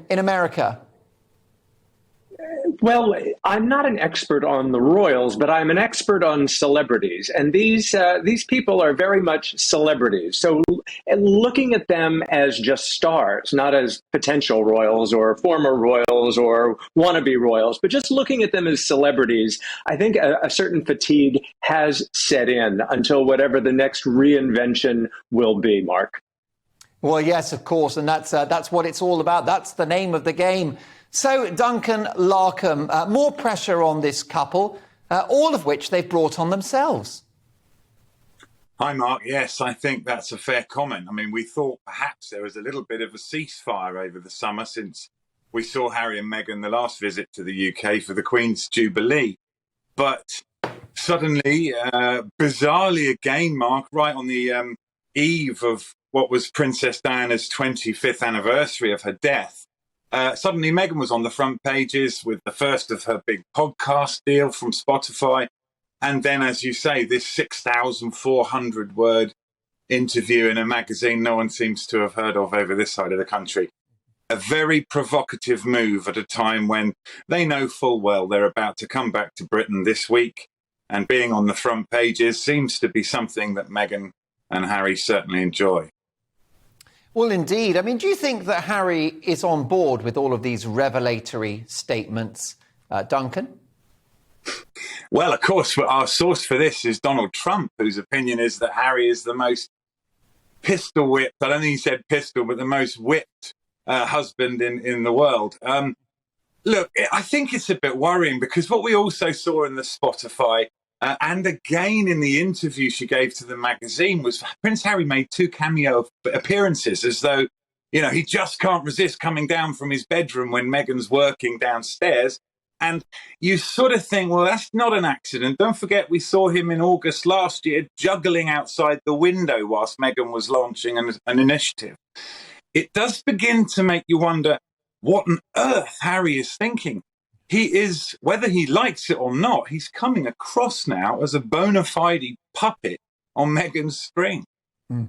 in America? Well, I'm not an expert on the royals, but I'm an expert on celebrities, and these people are very much celebrities. So, looking at them as just stars, not as potential royals or former royals or wannabe royals, but just looking at them as celebrities, I think a certain fatigue has set in until whatever the next reinvention will be. Mark. Well, yes, of course, and that's what it's all about. That's the name of the game. So, Duncan Larcombe, more pressure on this couple, all of which they've brought on themselves. Hi, Mark. Yes, I think that's a fair comment. I mean, we thought perhaps there was a little bit of a ceasefire over the summer since we saw Harry and Meghan the last visit to the UK for the Queen's Jubilee. But suddenly, bizarrely again, Mark, right on the eve of what was Princess Diana's 25th anniversary of her death, suddenly Meghan was on the front pages with the first of her big podcast deal from Spotify. And then, as you say, this 6,400 word interview in a magazine no one seems to have heard of over this side of the country. A very provocative move at a time when they know full well they're about to come back to Britain this week. And being on the front pages seems to be something that Meghan and Harry certainly enjoy. Well, indeed. I mean, do you think that Harry is on board with all of these revelatory statements, Duncan? Well, of course, our source for this is Donald Trump, whose opinion is that Harry is the most pistol whipped, I don't think he said pistol, but the most whipped husband in the world. Look, I think it's a bit worrying because what we also saw in the Spotify and again in the interview she gave to the magazine was Prince Harry made 2 cameo appearances as though, you know, he just can't resist coming down from his bedroom when Meghan's working downstairs. And you sort of think, well, that's not an accident. Don't forget, we saw him in August last year juggling outside the window whilst Meghan was launching an initiative. It does begin to make you wonder what on earth Harry is thinking. He is, whether he likes it or not, he's coming across now as a bona fide puppet on Meghan's string. Mm.